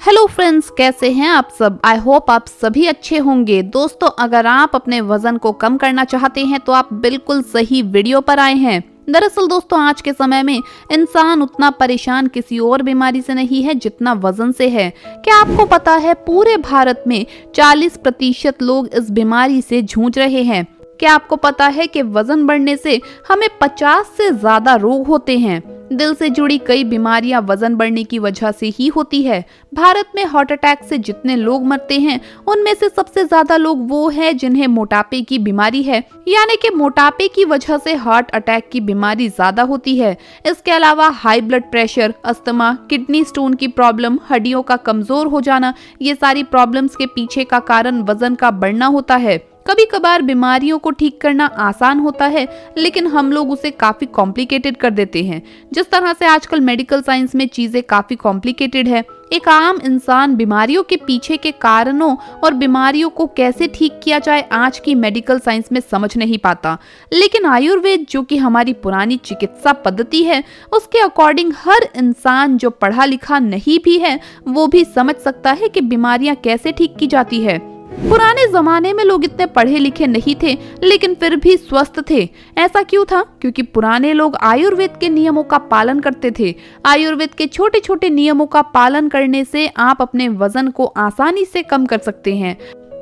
Hello friends, कैसे हैं आप सब। आई होप आप सभी अच्छे होंगे। दोस्तों, अगर आप अपने वजन को कम करना चाहते हैं तो आप बिल्कुल सही वीडियो पर आए हैं। दरअसल दोस्तों, आज के समय में इंसान उतना परेशान किसी और बीमारी से नहीं है जितना वजन से है। क्या आपको पता है पूरे भारत में 40% लोग इस बीमारी से जूझ रहे हैं। क्या आपको पता है कि वजन बढ़ने से हमें 50 से ज्यादा रोग होते हैं। दिल से जुड़ी कई बीमारियां वजन बढ़ने की वजह से ही होती है। भारत में हार्ट अटैक से जितने लोग मरते हैं उनमें से सबसे ज्यादा लोग वो हैं जिन्हें मोटापे की बीमारी है, यानी कि मोटापे की वजह से हार्ट अटैक की बीमारी ज्यादा होती है। इसके अलावा high blood pressure, asthma, kidney stone की प्रॉब्लम, हड्डियों का कमजोर हो जाना, ये सारी प्रॉब्लम्स के पीछे का कारण वजन का बढ़ना होता है। कभी कभार बीमारियों को ठीक करना आसान होता है, लेकिन हम लोग उसे काफी कॉम्प्लिकेटेड कर देते हैं। जिस तरह से आजकल मेडिकल साइंस में चीजें काफी कॉम्प्लिकेटेड है, एक आम इंसान बीमारियों के पीछे के कारणों और बीमारियों को कैसे ठीक किया जाए आज की मेडिकल साइंस में समझ नहीं पाता। लेकिन आयुर्वेद, जो कि हमारी पुरानी चिकित्सा पद्धति है, उसके अकॉर्डिंग हर इंसान जो पढ़ा लिखा नहीं भी है वो भी समझ सकता है कि बीमारियां कैसे ठीक की जाती है। पुराने जमाने में लोग इतने पढ़े लिखे नहीं थे, लेकिन फिर भी स्वस्थ थे। ऐसा क्यों था? क्योंकि पुराने लोग आयुर्वेद के नियमों का पालन करते थे। आयुर्वेद के छोटे छोटे नियमों का पालन करने से आप अपने वजन को आसानी से कम कर सकते हैं।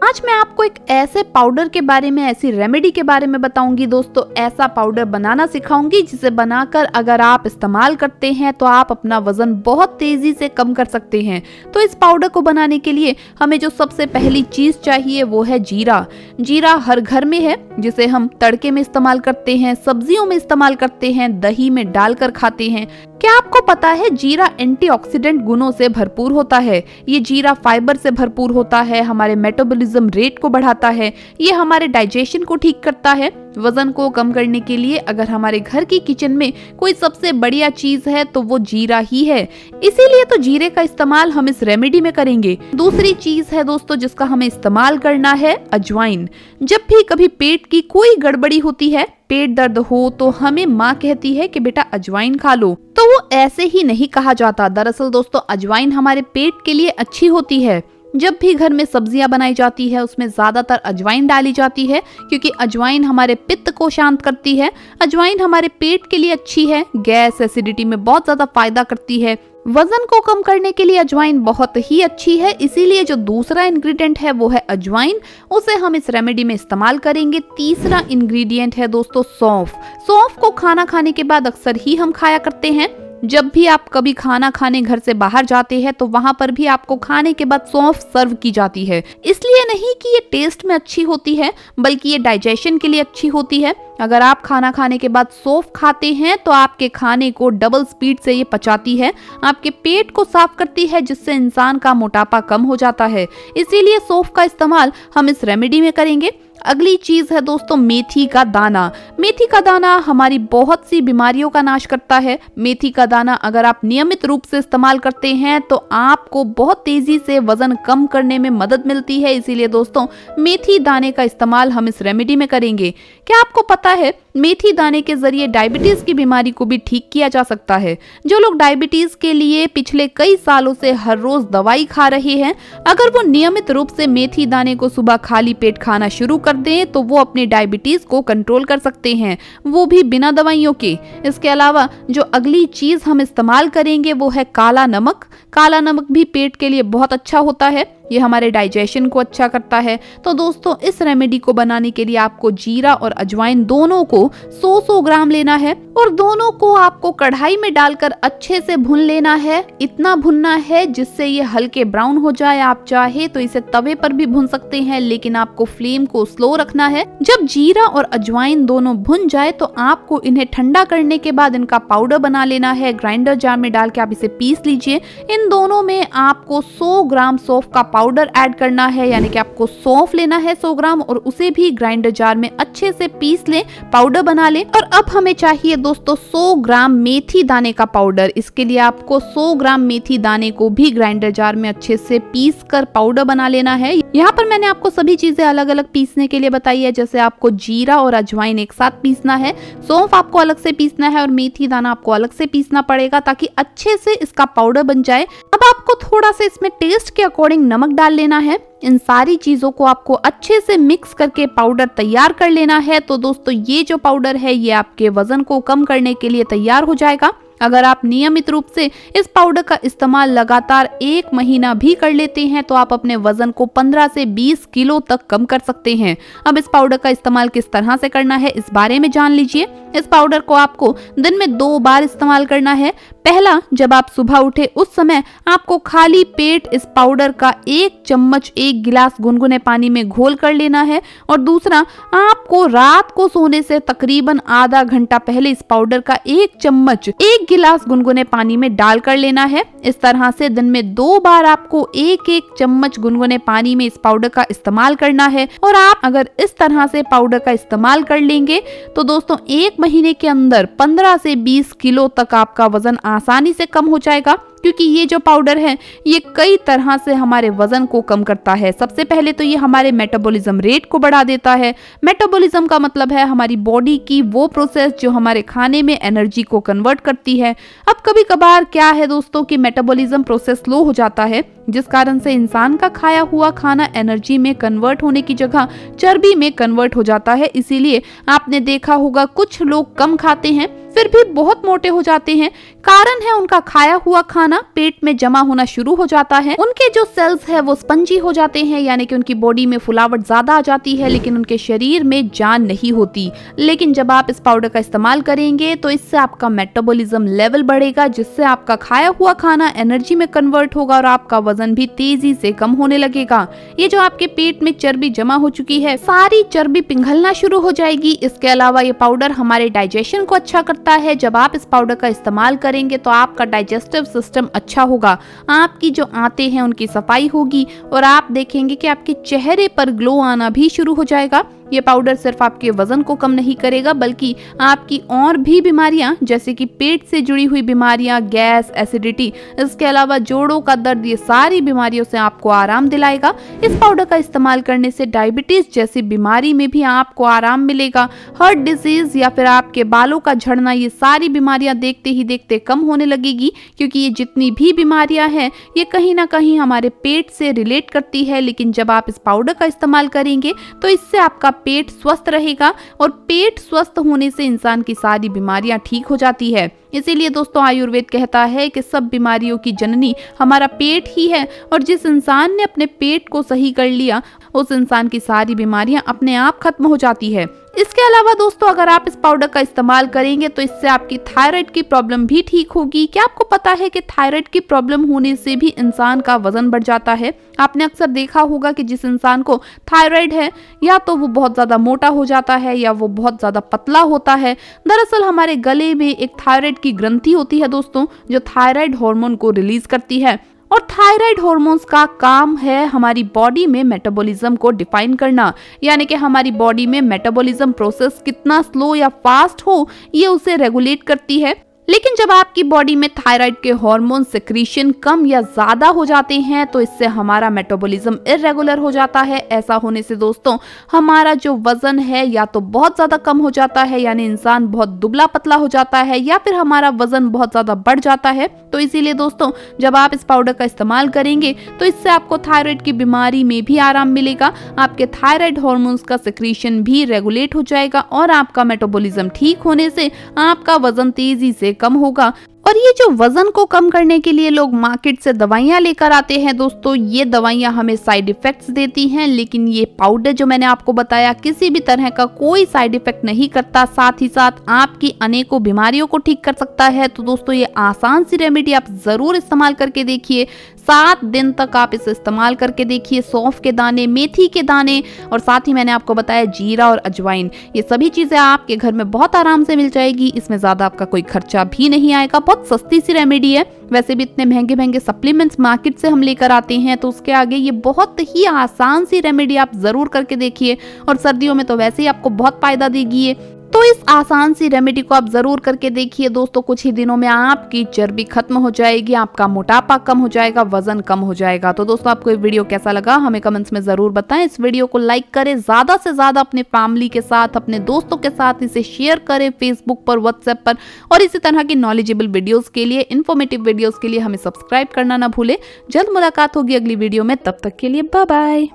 आज मैं आपको एक ऐसे पाउडर के बारे में, ऐसी रेमेडी के बारे में बताऊंगी दोस्तों। ऐसा पाउडर बनाना सिखाऊंगी जिसे बनाकर अगर आप इस्तेमाल करते हैं तो आप अपना वजन बहुत तेजी से कम कर सकते हैं। तो इस पाउडर को बनाने के लिए हमें जो सबसे पहली चीज चाहिए वो है जीरा। जीरा हर घर में है, जिसे हम तड़के में इस्तेमाल करते हैं, सब्जियों में इस्तेमाल करते हैं, दही में डालकर खाते हैं। क्या आपको पता है जीरा एंटीऑक्सीडेंट गुणों से भरपूर होता है। ये जीरा फाइबर से भरपूर होता है, हमारे मेटाबॉलिज्म रेट को बढ़ाता है, ये हमारे डाइजेशन को ठीक करता है। वजन को कम करने के लिए अगर हमारे घर की किचन में कोई सबसे बढ़िया चीज है तो वो जीरा ही है। इसीलिए तो जीरे का इस्तेमाल हम इस रेमेडी में करेंगे। दूसरी चीज है दोस्तों जिसका हमें इस्तेमाल करना है, अजवाइन। जब भी कभी पेट की कोई गड़बड़ी होती है, पेट दर्द हो, तो हमें माँ कहती है कि बेटा अजवाइन खा लो। तो वो ऐसे ही नहीं कहा जाता। दरअसल दोस्तों, अजवाइन हमारे पेट के लिए अच्छी होती है। जब भी घर में सब्जियां बनाई जाती है उसमें ज्यादातर अजवाइन डाली जाती है, क्योंकि अजवाइन हमारे पित्त को शांत करती है। अजवाइन हमारे पेट के लिए अच्छी है, गैस एसिडिटी में बहुत ज्यादा फायदा करती है। वजन को कम करने के लिए अजवाइन बहुत ही अच्छी है। इसीलिए जो दूसरा इंग्रेडिएंट है वो है अजवाइन, उसे हम इस रेमेडी में इस्तेमाल करेंगे। तीसरा इंग्रेडिएंट है दोस्तों सौंफ। सौंफ को खाना खाने के बाद अक्सर ही हम खाया करते हैं। जब भी आप कभी खाना खाने घर से बाहर जाते हैं तो वहां पर भी आपको खाने के बाद सौंफ सर्व की जाती है। इसलिए नहीं कि ये टेस्ट में अच्छी होती है, बल्कि ये डाइजेशन के लिए अच्छी होती है। अगर आप खाना खाने के बाद सौंफ खाते हैं तो आपके खाने को डबल स्पीड से ये पचाती है, आपके पेट को साफ करती है, जिससे इंसान का मोटापा कम हो जाता है। इसीलिए सौंफ का इस्तेमाल हम इस रेमेडी में करेंगे। अगली चीज है दोस्तों मेथी का दाना। मेथी का दाना हमारी बहुत सी बीमारियों का नाश करता है। मेथी का दाना अगर आप नियमित रूप से इस्तेमाल करते हैं तो आपको बहुत तेजी से वजन कम करने में मदद मिलती है। इसीलिए दोस्तों मेथी दाने का इस्तेमाल हम इस रेमेडी में करेंगे। क्या आपको पता है मेथी दाने के जरिए डायबिटीज की बीमारी को भी ठीक किया जा सकता है। जो लोग डायबिटीज के लिए पिछले कई सालों से हर रोज दवाई खा रहे हैं, अगर वो नियमित रूप से मेथी दाने को सुबह खाली पेट खाना शुरू कर दें तो वो अपनी डायबिटीज को कंट्रोल कर सकते हैं, वो भी बिना दवाइयों के। इसके अलावा जो अगली चीज हम इस्तेमाल करेंगे वो है काला नमक। काला नमक भी पेट के लिए बहुत अच्छा होता है, ये हमारे डाइजेशन को अच्छा करता है। तो दोस्तों इस रेमेडी को बनाने के लिए आपको जीरा और अजवाइन दोनों को 100-100 ग्राम लेना है और दोनों को आपको कढ़ाई में डालकर अच्छे से भून लेना है। इतना भुनना है जिससे ये हल्के ब्राउन हो जाए। आप चाहे तो इसे तवे पर भी भून सकते हैं, लेकिन आपको फ्लेम को स्लो रखना है। जब जीरा और अजवाइन दोनों भुन जाए तो आपको इन्हें ठंडा करने के बाद इनका पाउडर बना लेना है। ग्राइंडर जार में डाल के आप इसे पीस लीजिए। इन दोनों में आपको 100 ग्राम सौंफ का पाउडर ऐड करना है, यानी कि आपको सौंफ लेना है 100 ग्राम और उसे भी ग्राइंडर जार में अच्छे से पीस लें, पाउडर बना लें। और अब हमें चाहिए दोस्तों 100 ग्राम मेथी दाने का पाउडर। इसके लिए आपको 100 ग्राम मेथी दाने को भी ग्राइंडर जार में अच्छे से पीस कर पाउडर बना लेना है। यहाँ पर मैंने आपको सभी चीजें अलग अलग पीसने के लिए बताई है। जैसे आपको जीरा और अजवाइन एक साथ पीसना है, सौंफ आपको अलग से पीसना है और मेथी दाना आपको अलग से पीसना पड़ेगा ताकि अच्छे से इसका पाउडर बन जाए। अब आपको थोड़ा सा इसमें टेस्ट के अकॉर्डिंग नमक डाल लेना है। इन सारी चीजों को आपको अच्छे से मिक्स करके पाउडर तैयार कर लेना है। तो दोस्तों ये जो पाउडर है ये आपके वजन को कम करने के लिए तैयार हो जाएगा। अगर आप नियमित रूप से इस पाउडर का इस्तेमाल लगातार 1 महीना भी कर लेते हैं तो आप अपने वजन को 15 से 20 किलो तक कम कर सकते हैं। अब इस पाउडर का इस्तेमाल किस तरह से करना है इस बारे में जान लीजिए। इस पाउडर को आपको दिन में 2 बार इस्तेमाल करना है। पहला, जब आप सुबह उठे उस समय आपको खाली पेट इस पाउडर का 1 चम्मच 1 गिलास गुनगुने पानी में घोल कर लेना है। और दूसरा, आपको रात को सोने से तकरीबन आधा घंटा पहले इस पाउडर का 1 चम्मच 1 गिलास गुनगुने पानी में डाल कर लेना है। इस तरह से दिन में 2 बार आपको 1-1 चम्मच गुनगुने पानी में इस पाउडर का इस्तेमाल करना है। और आप अगर इस तरह से पाउडर का इस्तेमाल कर लेंगे तो दोस्तों 1 महीने के अंदर 15 से 20 किलो तक आपका वजन आसानी से कम हो जाएगा। क्योंकि ये जो पाउडर है ये कई तरह से हमारे वजन को कम करता है। सबसे पहले तो ये हमारे मेटाबॉलिज्म रेट को बढ़ा देता है। मेटाबॉलिज्म का मतलब है हमारी बॉडी की वो प्रोसेस जो हमारे खाने में एनर्जी को कन्वर्ट करती है। अब कभी कभार क्या है दोस्तों कि मेटाबॉलिज्म प्रोसेस स्लो हो जाता है, जिस कारण से इंसान का खाया हुआ खाना एनर्जी में कन्वर्ट होने की जगह चर्बी में कन्वर्ट हो जाता है। इसीलिए आपने देखा होगा कुछ लोग कम खाते हैं फिर भी बहुत मोटे हो जाते हैं। कारण है उनका खाया हुआ खाना पेट में जमा होना शुरू हो जाता है। उनके जो सेल्स है वो स्पंजी हो जाते हैं, यानी कि उनकी बॉडी में फुलावट ज्यादा आ जाती है लेकिन उनके शरीर में जान नहीं होती। लेकिन जब आप इस पाउडर का इस्तेमाल करेंगे तो इससे आपका मेटाबॉलिज्म लेवल बढ़ेगा, जिससे आपका खाया हुआ खाना एनर्जी में कन्वर्ट होगा और आपका वजन भी तेजी से कम होने लगेगा। ये जो आपके पेट में चर्बी जमा हो चुकी है सारी चर्बी पिघलना शुरू हो जाएगी। इसके अलावा ये पाउडर हमारे डाइजेशन को अच्छा करता है। जब आप इस पाउडर का इस्तेमाल करेंगे तो आपका डाइजेस्टिव सिस्टम अच्छा होगा, आपकी जो आंतें हैं उनकी सफाई होगी और आप देखेंगे कि आपके चेहरे पर ग्लो आना भी शुरू हो जाएगा। ये पाउडर सिर्फ आपके वजन को कम नहीं करेगा बल्कि आपकी और भी बीमारियां जैसे कि पेट से जुड़ी हुई बीमारियां, गैस, एसिडिटी, इसके अलावा जोड़ों का दर्द, ये सारी बीमारियों से आपको आराम दिलाएगा। इस पाउडर का इस्तेमाल करने से डायबिटीज जैसी बीमारी में भी आपको आराम मिलेगा। हार्ट डिजीज या फिर आपके बालों का झड़ना, ये सारी बीमारियां देखते ही देखते कम होने लगेगी, क्योंकि ये जितनी भी बीमारियां हैं ये कहीं ना कहीं हमारे पेट से रिलेट करती है। लेकिन जब आप इस पाउडर का इस्तेमाल करेंगे तो इससे आपका पेट स्वस्थ रहेगा और पेट स्वस्थ होने से इंसान की सारी बीमारियां ठीक हो जाती है। इसीलिए दोस्तों आयुर्वेद कहता है कि सब बीमारियों की जननी हमारा पेट ही है और जिस इंसान ने अपने पेट को सही कर लिया उस इंसान की सारी बीमारियां अपने आप खत्म हो जाती है। इसके अलावा दोस्तों अगर आप इस पाउडर का इस्तेमाल करेंगे तो इससे आपकी थायराइड की प्रॉब्लम भी ठीक होगी। क्या आपको पता है कि थायराइड की प्रॉब्लम होने से भी इंसान का वजन बढ़ जाता है? आपने अक्सर देखा होगा कि जिस इंसान को थायराइड है या तो वो बहुत ज्यादा मोटा हो जाता है या वो बहुत ज्यादा पतला होता है। दरअसल हमारे गले में एक थायराइड की ग्रंथि होती है दोस्तों, जो थायराइड हार्मोन को रिलीज करती है और थायराइड हार्मोन्स का काम है हमारी बॉडी में मेटाबॉलिज्म को डिफाइन करना, यानी कि हमारी बॉडी में मेटाबॉलिज्म प्रोसेस कितना स्लो या फास्ट हो ये उसे रेगुलेट करती है। लेकिन जब आपकी बॉडी में थायराइड के हार्मोन सिक्रीशन कम या ज्यादा हो जाते हैं तो इससे हमारा मेटाबॉलिज्म इरेगुलर हो जाता है। ऐसा होने से दोस्तों हमारा जो वजन है या तो बहुत ज्यादा कम हो जाता है, यानी इंसान बहुत दुबला पतला हो जाता है, या फिर हमारा वजन बहुत ज्यादा बढ़ जाता है। तो इसीलिए दोस्तों जब आप इस पाउडर का इस्तेमाल करेंगे तो इससे आपको थायराइड की बीमारी में भी आराम मिलेगा, आपके थायराइड हार्मोन्स का सिक्रीशन भी रेगुलेट हो जाएगा और आपका मेटाबॉलिज्म ठीक होने से आपका वजन तेजी से कम होगा। और ये जो वजन को कम करने के लिए लोग मार्केट से दवाइयां लेकर आते हैं दोस्तों, ये दवाइयां हमें साइड इफेक्ट्स देती हैं, लेकिन ये पाउडर जो मैंने आपको बताया किसी भी तरह का कोई साइड इफेक्ट नहीं करता, साथ ही साथ आपकी अनेकों बीमारियों को ठीक कर सकता है। तो दोस्तों ये आसान सी रेमेडी आप जरूर इस्तेमाल करके देखिए। 7 दिन तक आप इसे इस्तेमाल करके देखिए। सौंफ के दाने, मेथी के दाने और साथ ही मैंने आपको बताया जीरा और अजवाइन, ये सभी चीजें आपके घर में बहुत आराम से मिल जाएगी। इसमें ज्यादा आपका कोई खर्चा भी नहीं आएगा, बहुत सस्ती सी रेमेडी है। वैसे भी इतने महंगे महंगे सप्लीमेंट्स मार्केट से हम लेकर आते हैं तो उसके आगे ये बहुत ही आसान सी रेमेडी आप जरूर करके देखिए और सर्दियों में तो वैसे ही आपको बहुत फायदा देगी ये। तो तो इस आसान सी रेमेडी को आप जरूर करके देखिए दोस्तों, कुछ ही दिनों में आपकी चर्बी खत्म हो जाएगी, आपका मोटापा कम हो जाएगा, वजन कम हो जाएगा। तो दोस्तों आपको ये वीडियो कैसा लगा हमें कमेंट्स में जरूर बताएं। इस वीडियो को लाइक करें, ज्यादा से ज्यादा अपने फैमिली के साथ, अपने दोस्तों के साथ इसे शेयर करें फेसबुक पर, व्हाट्सएप पर, और इसी तरह की नॉलेजेबल वीडियोस के लिए, इन्फॉर्मेटिव वीडियोस के लिए हमें सब्सक्राइब करना ना भूले। जल्द मुलाकात होगी अगली वीडियो में, तब तक के लिए बाय बाय।